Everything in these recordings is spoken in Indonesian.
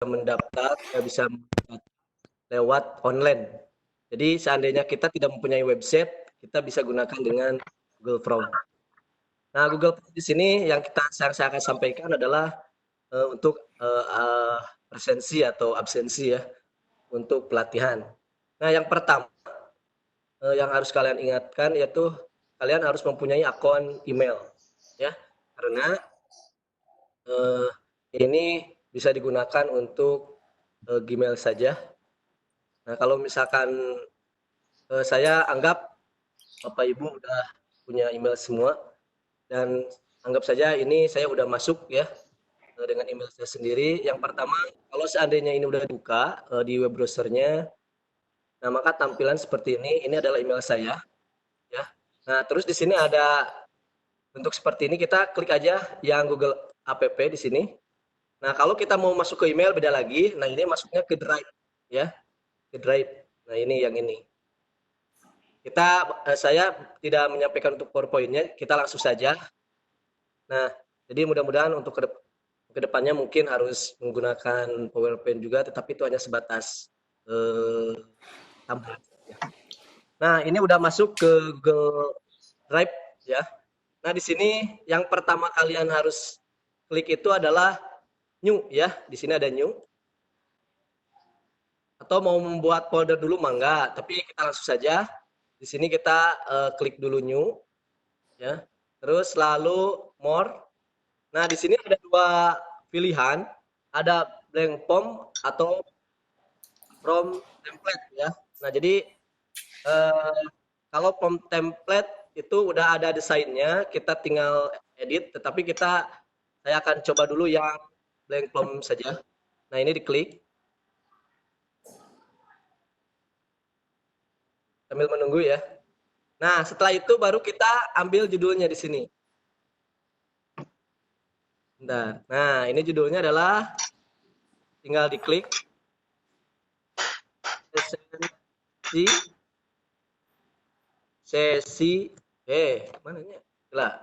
mendaftar, bisa lewat online. Jadi seandainya kita tidak mempunyai website, kita bisa gunakan dengan Google Form. Nah, Google Form di sini yang saya akan sampaikan adalah untuk presensi atau absensi ya untuk pelatihan. Nah, yang pertama yang harus kalian ingatkan yaitu kalian harus mempunyai akun email ya, karena ini bisa digunakan untuk Gmail saja. Nah, kalau misalkan saya anggap Bapak Ibu udah punya email semua dan anggap saja ini saya udah masuk ya dengan email saya sendiri. Yang pertama, kalau seandainya ini udah dibuka di web browsernya, nah maka tampilan seperti ini adalah email saya ya. Nah, terus di sini ada bentuk seperti ini, kita klik aja yang Google App di sini. Nah, kalau kita mau masuk ke email beda lagi. Nah, ini masuknya ke Drive ya, ke Drive. Nah, ini yang ini. Saya tidak menyampaikan untuk PowerPoint-nya, kita langsung saja. Nah, jadi mudah-mudahan untuk kedepannya mungkin harus menggunakan PowerPoint juga, tetapi itu hanya sebatas tambahan. Nah, ini udah masuk ke Google Drive ya. Nah, di sini yang pertama kalian harus klik itu adalah new ya. Di sini ada new. Atau mau membuat folder dulu mangga, tapi kita langsung saja. Di sini kita klik dulu new ya. Terus lalu more. Nah, di sini ada dua pilihan, ada blank form atau from template ya. Nah, jadi kalau from template itu udah ada desainnya, kita tinggal edit, tetapi saya akan coba dulu yang blank form saja. Nah, ini diklik. Sambil menunggu ya. Nah, setelah itu baru kita ambil judulnya di sini. Bentar. Nah, ini judulnya adalah tinggal diklik sesi mana ini? Lah.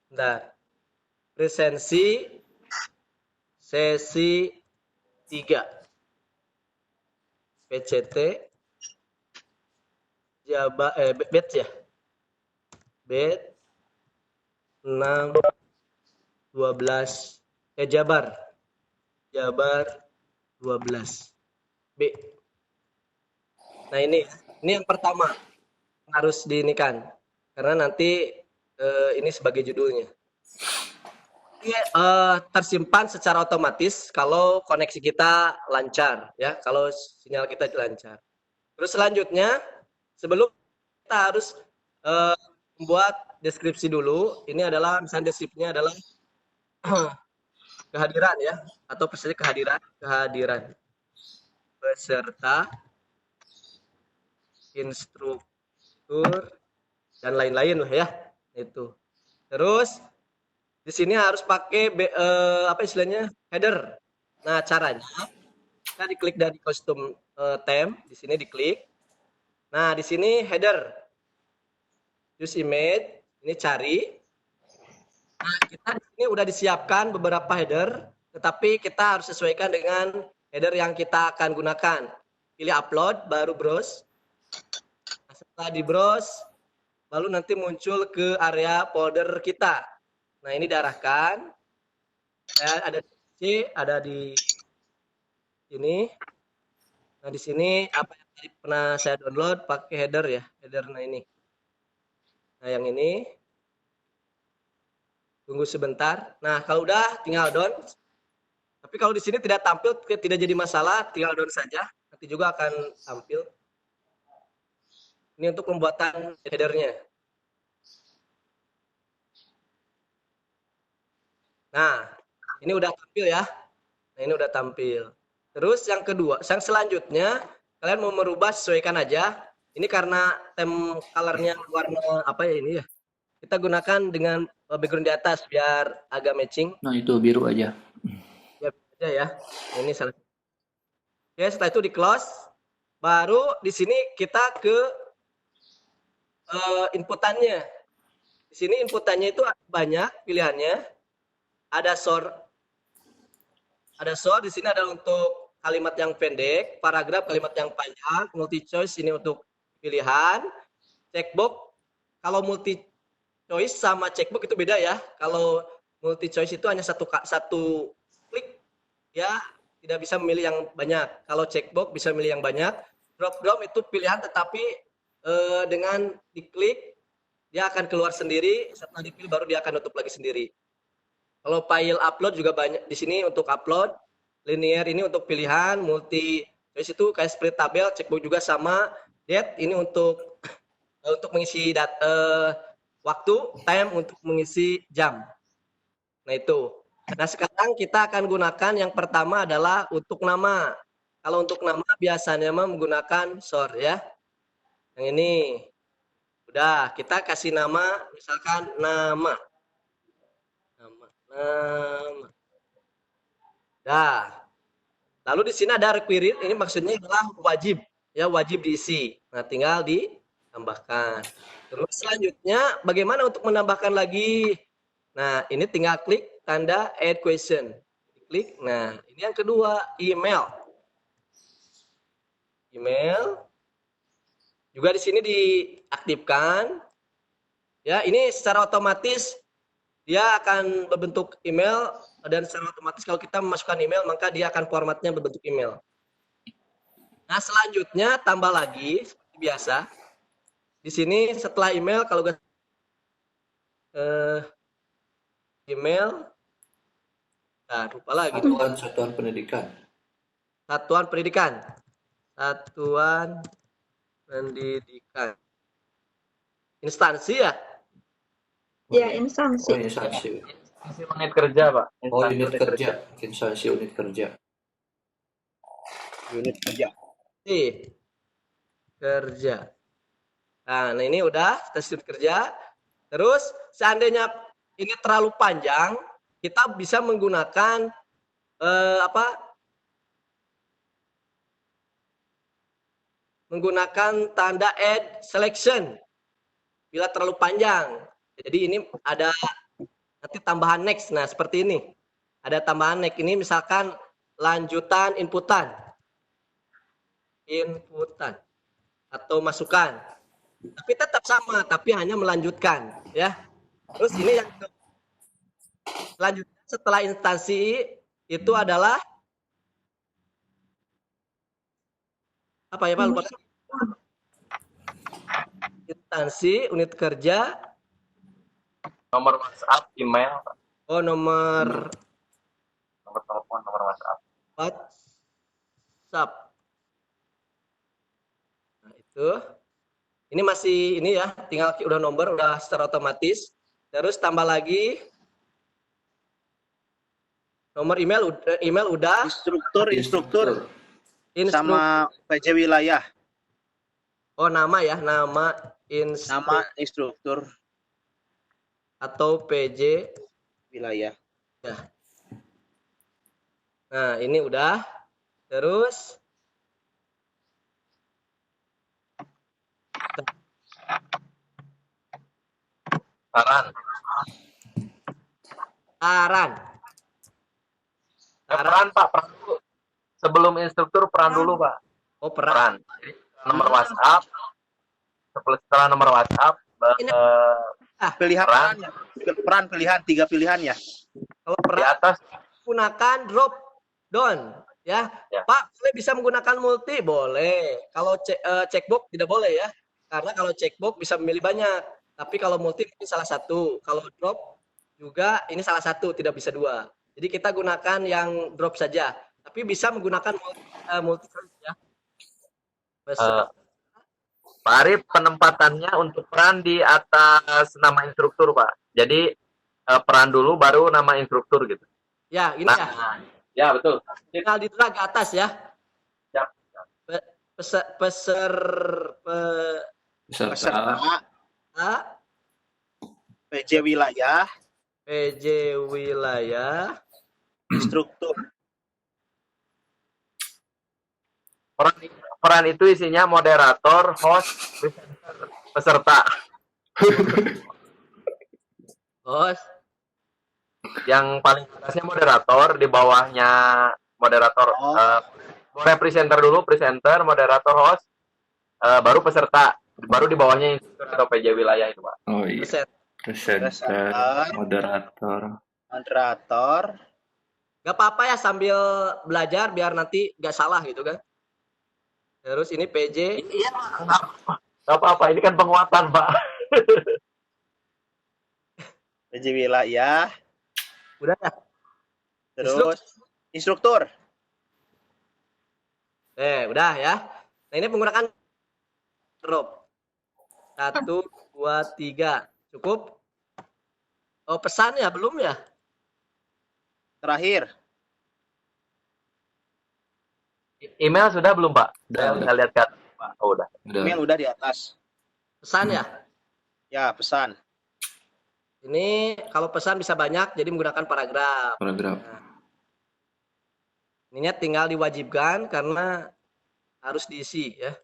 Bentar. Presensi sesi 3. PCT batch ya. Batch 6 12 Jabar 12 B. Nah, ini yang pertama harus diinikan karena nanti ini sebagai judulnya. Ini tersimpan secara otomatis kalau koneksi kita lancar ya, kalau sinyal kita lancar. Terus selanjutnya sebelum kita harus membuat deskripsi dulu. Ini adalah misalnya deskripsinya adalah kehadiran ya, atau peserta peserta, instruktur dan lain-lain lah ya, itu. Terus di sini harus pakai apa istilahnya header. Nah, caranya kita diklik dari custom theme, di sini diklik. Nah, di sini header, use image, ini cari. Nah, kita di sini udah disiapkan beberapa header, tetapi kita harus sesuaikan dengan header yang kita akan gunakan. Pilih upload, baru browse. Nah, setelah di browse, lalu nanti muncul ke area folder kita. Nah, ini diarahkan. Ada di C, ada di sini. Nah, di sini apa yang tadi pernah saya download pakai header ya, header. Nah, ini. Nah, yang ini. Tunggu sebentar. Nah, kalau udah tinggal down. Tapi kalau di sini tidak tampil, tidak jadi masalah, tinggal down saja. Nanti juga akan tampil. Ini untuk pembuatan headernya. Nah, ini udah tampil ya. Nah, ini udah tampil. Terus yang kedua, yang selanjutnya, kalian mau merubah, sesuaikan aja. Ini karena color-nya warna apa ya ini ya. Kita gunakan dengan background di atas biar agak matching. Nah, itu biru aja. Ya, aja ya. Ini salah. Oke, setelah itu di close. Baru di sini kita ke inputannya. Di sini inputannya itu banyak pilihannya. Ada short Ada short, di sini ada untuk kalimat yang pendek, paragraf kalimat yang panjang, multi choice ini untuk pilihan, checkbox. Kalau multi choice sama checkbox itu beda ya. Kalau multi choice itu hanya satu klik ya, tidak bisa memilih yang banyak. Kalau checkbox bisa memilih yang banyak. Drop down itu pilihan tetapi dengan diklik dia akan keluar sendiri, setelah dipilih baru dia akan nutup lagi sendiri. Kalau file upload juga banyak di sini untuk upload. Linear ini untuk pilihan, multi choice itu kayak split tabel, checkbox juga sama. Date ini untuk mengisi waktu, time untuk mengisi jam. Nah itu. Nah sekarang kita akan gunakan yang pertama adalah untuk nama. Kalau untuk nama biasanya menggunakan sort ya. Yang ini. Udah, kita kasih nama, misalkan nama. Nama. Dah. Lalu di sini ada required, ini maksudnya adalah wajib. Ya, wajib diisi. Nah, tinggal ditambahkan. Terus selanjutnya, bagaimana untuk menambahkan lagi? Nah, ini tinggal klik tanda add question. Klik. Nah, ini yang kedua, email. Email. Juga di sini diaktifkan. Ya, ini secara otomatis dia akan berbentuk email dan secara otomatis kalau kita memasukkan email maka dia akan formatnya berbentuk email. Nah, selanjutnya tambah lagi seperti biasa. Di sini setelah email kalau email lupa lagi. Satuan pendidikan. Satuan pendidikan. Satuan pendidikan. Instansi ya? Ya, instansi. Oh, instansi. Unit kerja, Pak. Oh, unit kerja. Instansi unit kerja. Unit kerja. Kerja. Nah, ini udah stasiun kerja. Terus seandainya ini terlalu panjang, kita bisa menggunakan menggunakan tanda add selection bila terlalu panjang. Jadi ini ada nanti tambahan next. Nah, seperti ini. Ada tambahan next. Ini misalkan lanjutan inputan. Inputan atau masukan. Tapi tetap sama, tapi hanya melanjutkan, ya. Terus ini yang selanjutnya setelah instansi itu adalah apa ya Pak? Lupa. Instansi, unit kerja, Nomor WhatsApp, email, Pak. oh nomor Telepon, nomor WhatsApp. WhatsApp. Nah, itu. Ini masih ini ya, tinggal udah nomor udah secara otomatis. Terus tambah lagi nomor email udah. Instruktur sama PJ wilayah. Oh, nama ya, nama instruktur atau PJ wilayah. ya. Nah, ini udah. Terus Saran. Saran. Peran, Pak. Peran dulu. Sebelum instruktur, peran dulu, Pak. Oh, peran. Nomor WhatsApp. Setelah nomor WhatsApp, Pilihan peran pilihan 3 pilihan ya. Kalau di peran atas gunakan drop down ya. Ya. Pak, boleh bisa menggunakan multi? Boleh. Kalau checkbox tidak boleh ya. Karena kalau checkbox bisa memilih banyak. Tapi kalau multi ini salah satu. Kalau drop juga ini salah satu, tidak bisa dua. Jadi kita gunakan yang drop saja. Tapi bisa menggunakan multi ya. Pak Arif, penempatannya untuk peran di atas nama instruktur, Pak. Jadi peran dulu baru nama instruktur gitu. Ya, ini ya. Ya, betul. Tinggal didrag ke atas ya. Siap. Peserta. PJ wilayah, PJ wilayah, instruktur. Peran itu isinya moderator, host, peserta. host, yang paling atasnya moderator, di bawahnya moderator, Oh. boleh presenter dulu, presenter, moderator, host, baru peserta, baru di bawahnya instruktur atau PJ wilayah itu, Pak. Oh iya. Preset. Presenter, moderator. Moderator. Gak apa-apa ya sambil belajar biar nanti gak salah gitu kan. Terus ini PJ. Iya, nggak apa-apa, ini kan penguatan, Pak. PJ wilayah. Udah ya? Terus instruktur. Udah ya. Nah ini menggunakan drop. 1, 2, 3. Cukup? Oh pesan ya? Belum ya? Terakhir. Email sudah belum, Pak? Saya Udah. nggak lihat kan, Pak. Oh, udah. Email udah di atas. Pesan ya? Ya, pesan. Ini kalau pesan bisa banyak, jadi menggunakan paragraf. Paragraf. Ininya tinggal diwajibkan karena harus diisi ya.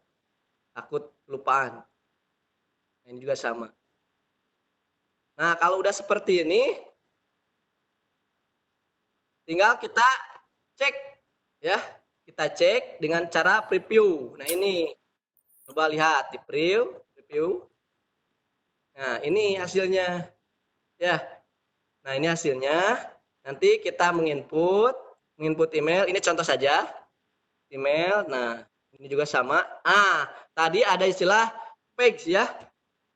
Takut lupaan. Nah, ini juga sama. Nah, kalau udah seperti ini, tinggal kita cek ya. Kita cek dengan cara preview. Nah, ini coba lihat di preview. Nah, ini hasilnya. Ya. Nah, ini hasilnya. Nanti kita menginput email. Ini contoh saja. Email. Nah, ini juga sama. Tadi ada istilah page ya.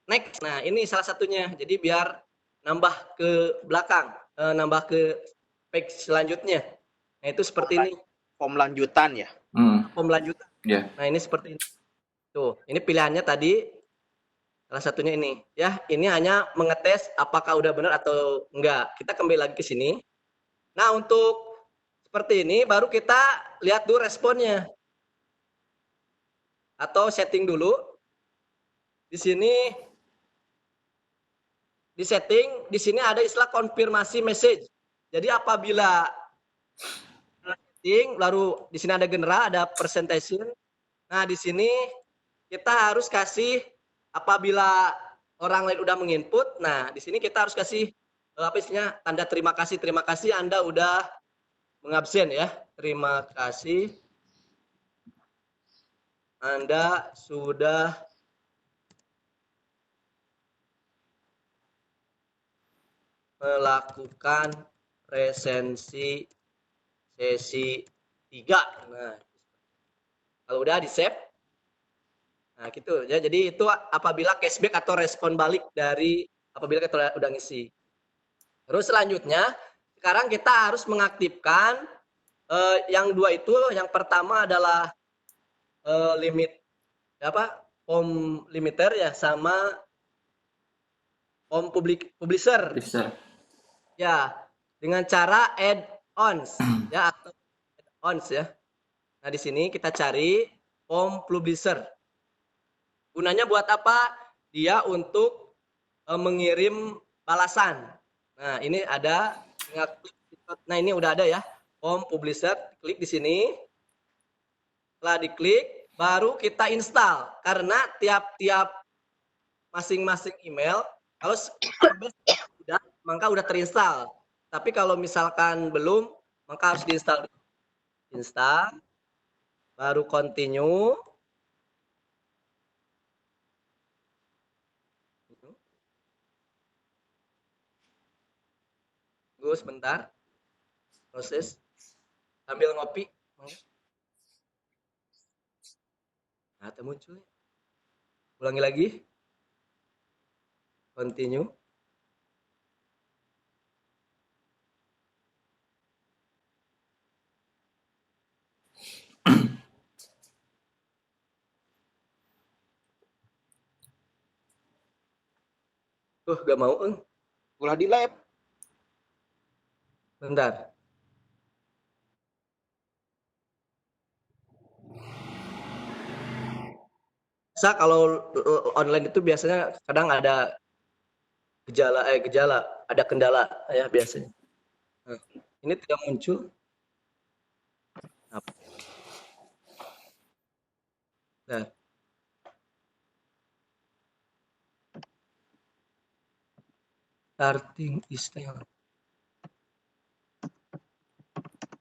Next. Nah, ini salah satunya. Jadi biar nambah ke belakang, nambah ke page selanjutnya. Nah, itu seperti ini. Form lanjutan ya. Form lanjutan. Ya. Nah, ini seperti ini. Tuh, ini pilihannya tadi. Salah satunya ini. Ya, ini hanya mengetes apakah udah benar atau enggak. Kita kembali lagi ke sini. Nah, untuk seperti ini baru kita lihat dulu responnya. Atau setting dulu. Di sini di setting, di sini ada istilah konfirmasi message. Jadi apabila setting, lalu di sini ada general, ada presentation. Nah, di sini kita harus kasih apabila orang lain udah menginput. Nah, di sini kita harus kasih apa istilahnya tanda terima kasih Anda udah mengabsen ya. Terima kasih Anda sudah melakukan presensi sesi 3. Nah, kalau udah di save. Nah, gitu ya. Jadi itu apabila cashback atau respon balik dari apabila kita udah ngisi. Terus selanjutnya, sekarang kita harus mengaktifkan yang dua itu. Yang pertama adalah limit form limiter ya, sama form publisher. Bisa. Ya, dengan cara add-ons ya atau add-ons ya. Nah, di sini kita cari form publisher. Gunanya buat apa? Dia untuk mengirim balasan. Nah, ini ada. Nah, ini udah ada ya. Form publisher, klik di sini. Setelah diklik, baru kita install. Karena tiap-tiap masing-masing email, kalau sudah, maka udah terinstall. Tapi kalau misalkan belum, maka harus diinstal. Install, baru continue. Tunggu sebentar. Proses. Sambil ngopi. Nah, muncul. Ulangi lagi. Continue. Gak mau, Ulah di lab. Bentar. Bisa kalau online itu biasanya kadang ada gejala, ada kendala ya biasanya. Nah, ini tidak muncul. Nah. Starting is now.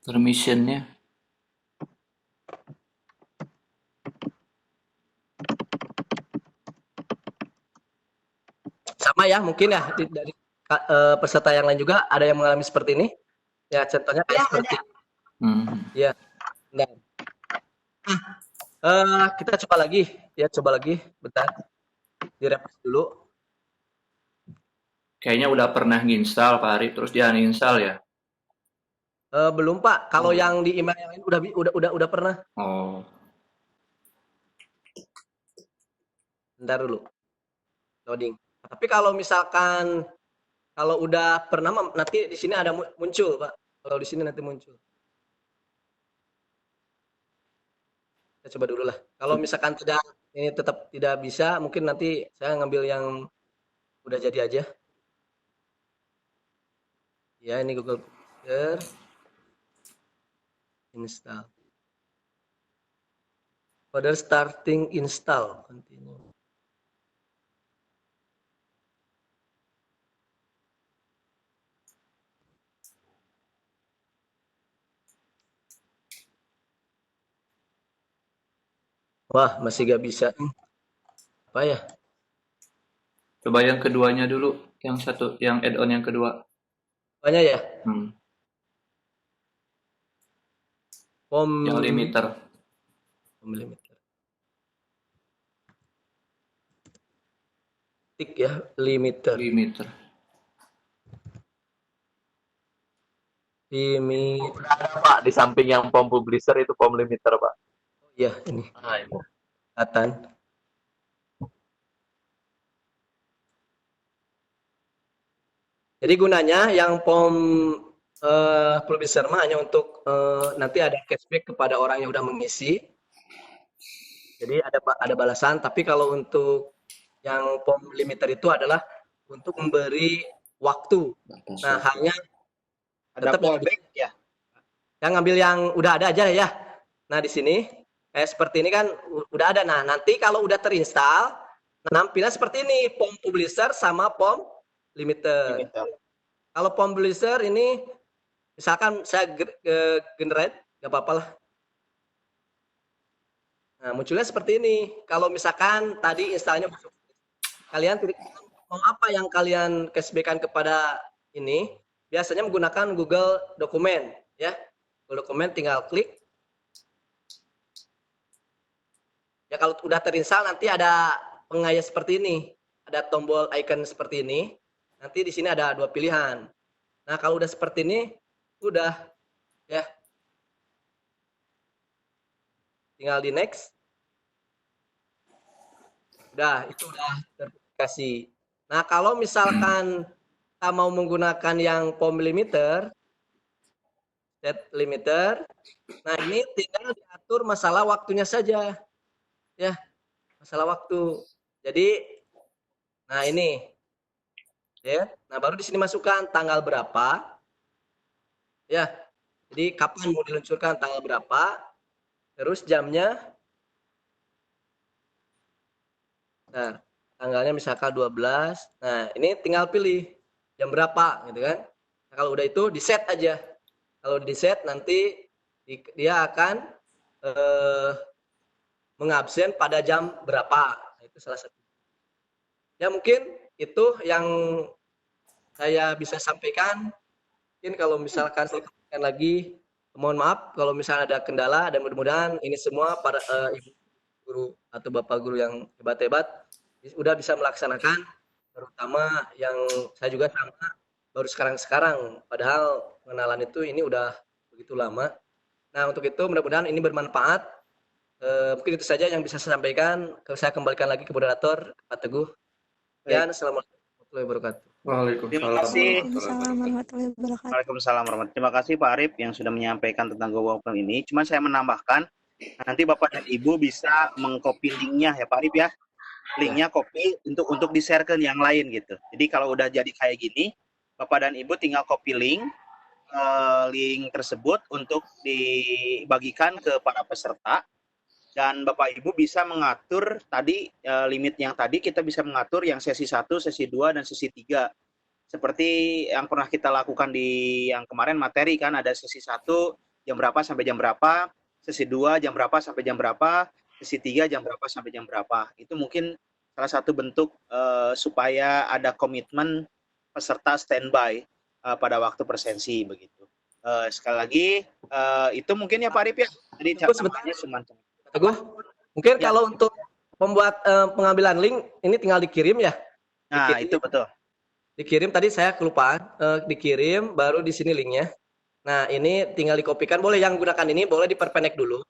Permissionnya. Sama ya, mungkin ya dari peserta yang lain juga ada yang mengalami seperti ini. Ya, contohnya kayak Ya, seperti Hmm. ya. Nah, kita coba lagi ya, coba lagi bentar. Direfresh dulu. Kayaknya udah pernah nginstal Pak Arif, terus dia uninstall ya? Belum Pak, kalau Oh. yang di email yang lain udah pernah. Oh, Bentar dulu. Loading. Tapi kalau misalkan kalau udah pernah nanti di sini ada muncul, Pak. Kalau di sini nanti muncul. Kita coba dulu lah. Kalau misalkan ini tetap tidak bisa, mungkin nanti saya ngambil yang udah jadi aja. Ya, ini Google Computer. Install. Further starting install. Continue. Wah, masih gak bisa. Apa ya? coba yang keduanya dulu, yang satu, yang add-on yang kedua. Banyak ya? Hmm. Form Yang limiter. limiter. Tik ya, limiter. Limiter. Limiter. Ada Pak, di samping yang form publisher itu form limiter Pak. Oh iya, ini. Nah, ini. Kelihatan. Jadi gunanya yang publisher mah hanya untuk nanti ada cashback kepada orang yang udah mengisi. Jadi ada balasan. Tapi kalau untuk yang form limiter itu adalah untuk memberi waktu. Nah, hanya Ada tetap fallback ya. yang ngambil yang udah ada aja ya. Nah, di sini seperti ini kan udah ada. Nah, nanti kalau udah terinstall, nampilnya seperti ini, form publisher sama form limiter. Kalau form publisher ini misalkan saya generate, nggak apa-apa lah. Nah, munculnya seperti ini. Kalau misalkan tadi installnya kalian mau apa yang kalian cashback-kan kepada ini, biasanya menggunakan Google Dokumen ya. Google Dokumen tinggal klik. Ya kalau udah terinstall nanti ada pengaya seperti ini. Ada tombol icon seperti ini. Nanti di sini ada dua pilihan. Nah, kalau udah seperti ini udah ya. Tinggal di next. Udah, itu udah terverifikasi. Nah, kalau misalkan kita mau menggunakan yang form limiter, set limiter, nah ini tinggal diatur masalah waktunya saja. Ya, masalah waktu. Jadi, nah ini. Ya, nah baru di sini masukkan tanggal berapa. Ya, jadi kapan mau diluncurkan, tanggal berapa. Terus jamnya. Nah, tanggalnya misalkan 12. Nah, ini tinggal pilih jam berapa gitu kan. Nah, kalau udah itu di-set aja. Kalau di-set nanti dia akan mengabsen pada jam berapa. Nah, itu salah satu. Ya mungkin itu yang saya bisa sampaikan. Mungkin kalau misalkan saya sampaikan lagi, mohon maaf kalau misalnya ada kendala dan mudah-mudahan ini semua para ibu guru atau bapak guru yang hebat-hebat udah bisa melaksanakan, terutama yang saya juga sama baru sekarang padahal pengenalan itu ini udah begitu lama. Nah, untuk itu mudah-mudahan ini bermanfaat. Mungkin itu saja yang bisa saya sampaikan. Saya kembalikan lagi ke moderator Pak Teguh. Dan assalamualaikum warahmatullahi wabarakatuh. Terima Waalaikumsalam. kasih. Waalaikumsalam warahmatullahi wabarakatuh. Waalaikumsalam warahmatullahi. Terima kasih Pak Arif yang sudah menyampaikan tentang Google Open ini. Cuma saya menambahkan, nanti Bapak dan Ibu bisa mengcopy linknya ya Pak Arif ya. Linknya copy untuk di-share ke yang lain gitu. Jadi kalau udah jadi kayak gini, Bapak dan Ibu tinggal copy link tersebut untuk dibagikan ke para peserta. Dan Bapak Ibu bisa mengatur tadi limit yang tadi kita bisa mengatur yang sesi 1, sesi 2, dan sesi 3. Seperti yang pernah kita lakukan di yang kemarin materi kan ada sesi 1 jam berapa sampai jam berapa, sesi 2 jam berapa sampai jam berapa, sesi 3 jam berapa sampai jam berapa. Itu mungkin salah satu bentuk supaya ada komitmen peserta standby pada waktu presensi begitu. Sekali lagi itu mungkin ya Pak Arif ya. Jadi caranya semacam. Teguh, mungkin Ya. kalau untuk membuat pengambilan link ini tinggal dikirim ya. Nah, Dikirim. itu betul. Dikirim tadi saya kelupaan, dikirim baru di sini linknya. Nah, ini tinggal dikopikan. Boleh yang gunakan ini boleh diperpendek dulu.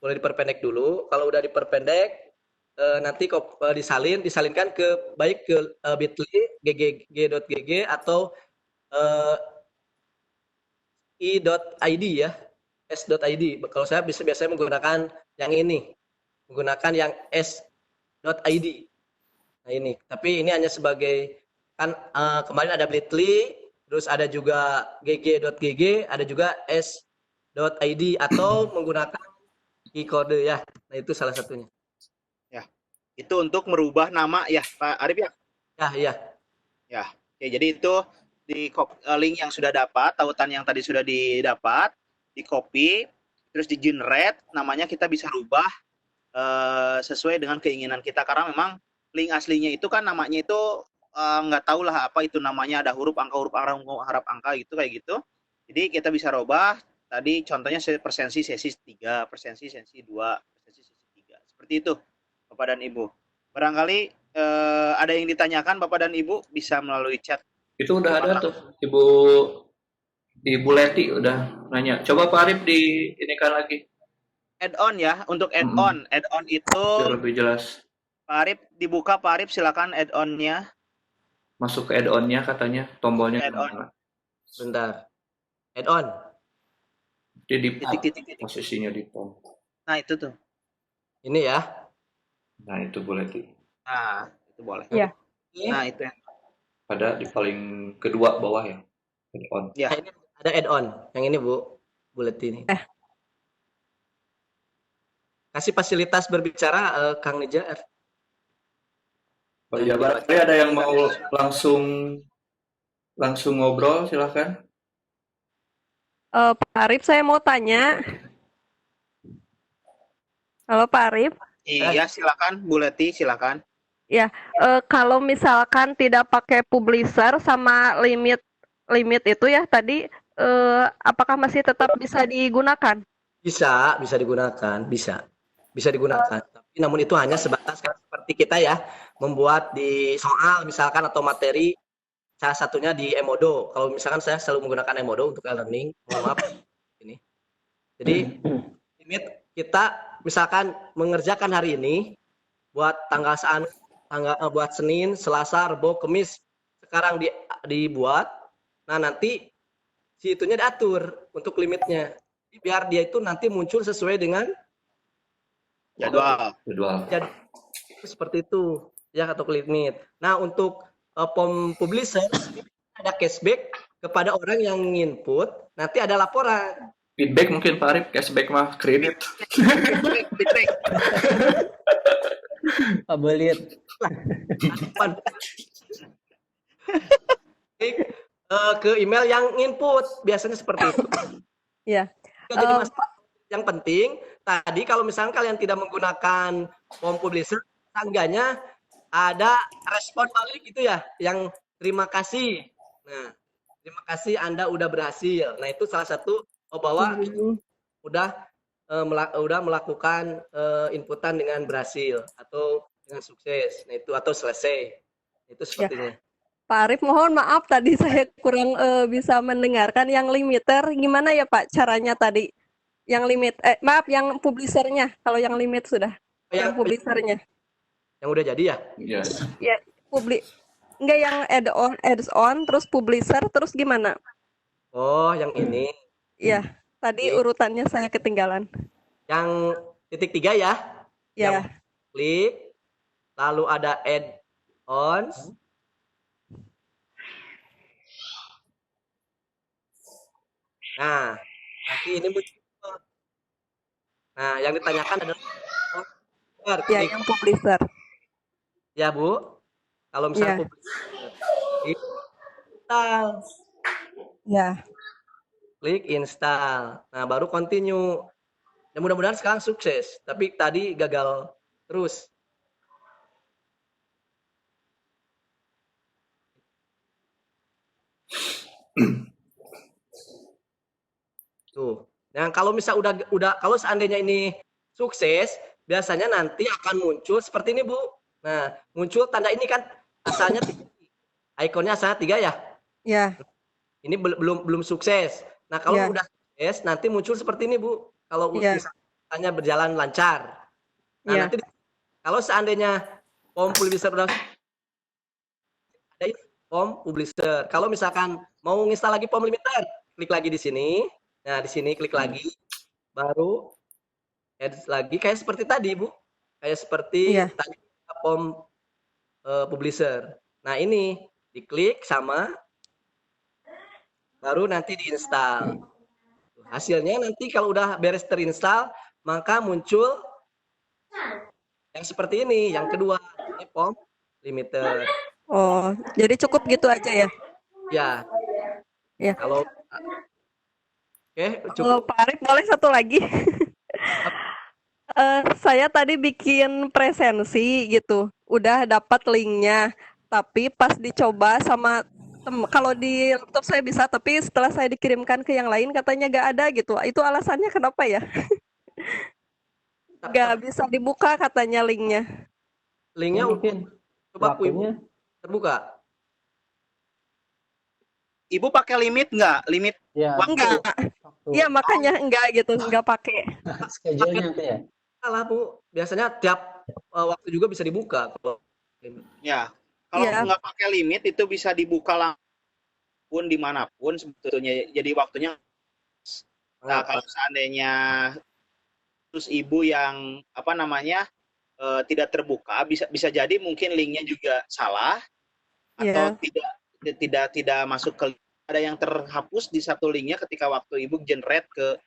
Boleh diperpendek dulu. Kalau udah diperpendek nanti disalinkan ke baik ke bit.ly gg.gg atau i.id ya, s.id. Kalau saya biasanya menggunakan yang ini, menggunakan yang s.id. Nah ini, tapi ini hanya sebagai kan kemarin ada bit.ly, terus ada juga gg.gg, ada juga s.id atau menggunakan key-kode ya. Nah itu salah satunya. Ya. Itu untuk merubah nama ya Pak Arif ya. Ya, iya. Ya. Oke, jadi itu di link yang sudah dapat, tautan yang tadi sudah didapat, di copy, terus di generate, namanya kita bisa rubah sesuai dengan keinginan kita karena memang link aslinya itu kan namanya itu nggak tahu lah apa itu namanya, ada huruf angka gitu kayak gitu. Jadi kita bisa rubah tadi contohnya presensi sesi 3, presensi sesi 2, presensi sesi 3. Seperti itu Bapak dan Ibu. Barangkali ada yang ditanyakan Bapak dan Ibu bisa melalui chat. Itu udah ada tuh, Ibu Leti udah nanya. Coba Pak Arif inikan lagi, Add-on ya, untuk add-on. Add-on itu biar lebih jelas. Pak Arif dibuka, Pak Arif silakan add-on-nya. Masuk ke add-on-nya katanya, tombolnya Add-on. kemana? Bentar. Add-on. Dia di Titik. posisinya di pom. Nah, itu tuh. Nah Ini ya. itu Bu Leti. Nah, itu boleh. Iya. Nah, itu yang. Ada di paling kedua bawah ya, add-on. Ya. Nah, ini ada add-on. Yang ini Bu Leti ini. Kasih fasilitas berbicara Kang Nijar. Oh iya, barangkali ada yang mau langsung ngobrol, silahkan. Pak Arif, saya mau tanya. Halo Pak Arif. Iya, silakan Bu Leti, silakan. Kalau misalkan tidak pakai publisher sama limit itu ya tadi, apakah masih tetap bisa digunakan? Bisa digunakan, bisa digunakan. Tapi namun itu hanya sebatas seperti kita ya, membuat di soal misalkan atau materi, salah satunya di Emodo. Kalau misalkan saya selalu menggunakan Emodo untuk e-learning, mohon maaf ini. Jadi limit kita misalkan mengerjakan hari ini buat buat Senin, Selasa, Rabu, Kamis sekarang dibuat. Nah, nanti si itunya diatur untuk limitnya. Biar dia itu nanti muncul sesuai dengan Jadwal. jadi seperti itu ya atau limit. Nah, untuk form publisher ada cashback kepada orang yang input, nanti ada laporan. Feedback mungkin Pak Arif, cashback mah kredit. Feedback. Belit. Ke email yang input biasanya seperti itu. Iya. Jadi yang penting tadi kalau misalnya kalian tidak menggunakan form publisher, tangganya ada respon balik itu ya, yang terima kasih. Nah, terima kasih Anda udah berhasil. Nah, itu salah satu bahwa udah melakukan inputan dengan berhasil atau dengan sukses. Nah, itu atau selesai. Itu sepertinya. Pak Arif, mohon maaf tadi saya kurang bisa mendengarkan yang limiter. Gimana ya Pak caranya tadi? Yang limit, maaf, yang publishernya. Kalau yang limit sudah. Yang publishernya. Yang udah jadi ya? Iya. Ya, enggak yang add-on, terus publisher, terus gimana? Oh, yang ini. Iya, tadi urutannya saya ketinggalan. Yang titik 3 ya? Ya. Klik, lalu ada add-ons. Nah, nanti ini muncul. Nah, yang ditanyakan adalah Ya, yang publisher. Ya, Bu. Kalau misalnya publisher. Ya. klik install. Nah, baru continue. Ya mudah-mudahan sekarang sukses, tapi tadi gagal terus. Tuh. Nah, kalau misal udah kalau seandainya ini sukses, biasanya nanti akan muncul seperti ini, Bu. Nah, muncul tanda ini kan asalnya ikonnya asalnya 3 ya. Ya, Ini belum sukses. Nah, kalau ya, udah sukses nanti muncul seperti ini, Bu. Kalau ya, misalnya berjalan lancar. Nah, ya. nanti kalau seandainya form publisher udah ada ini, form publisher. Kalau misalkan mau nginstal lagi form limiter, klik lagi di sini. Nah, di sini klik lagi, baru add lagi kayak seperti tadi, Bu. Kayak seperti Iya. tadi form publisher. Nah, ini diklik sama baru nanti diinstal. Hasilnya nanti kalau udah beres terinstall, maka muncul yang seperti ini, yang kedua, ini form limiter. Oh, jadi cukup gitu aja ya? Ya, Ya. kalau oke, Kalau cukup. Pak Arif boleh satu lagi? Saya tadi bikin presensi gitu, udah dapat linknya, tapi pas dicoba sama kalau di laptop saya bisa, tapi setelah saya dikirimkan ke yang lain katanya nggak ada gitu. Itu alasannya kenapa ya? Nggak bisa dibuka katanya linknya. Linknya Mungkin coba Bu, Ibu waktunya terbuka. Ibu pakai limit nggak? Limit ya waktu? Enggak. waktu Iya makanya enggak gitu, enggak pakai. schedule-nya nanti ya. Salah, Bu. Biasanya tiap waktu juga bisa dibuka kalau Ya, kalau Iya. nggak pakai limit itu bisa dibuka langsung dimanapun sebetulnya. Jadi waktunya. Nah, kalau seandainya terus ibu yang apa namanya tidak terbuka, bisa jadi mungkin linknya juga salah atau Iya. tidak masuk ke, ada yang terhapus di satu linknya ketika waktu ibu generate ke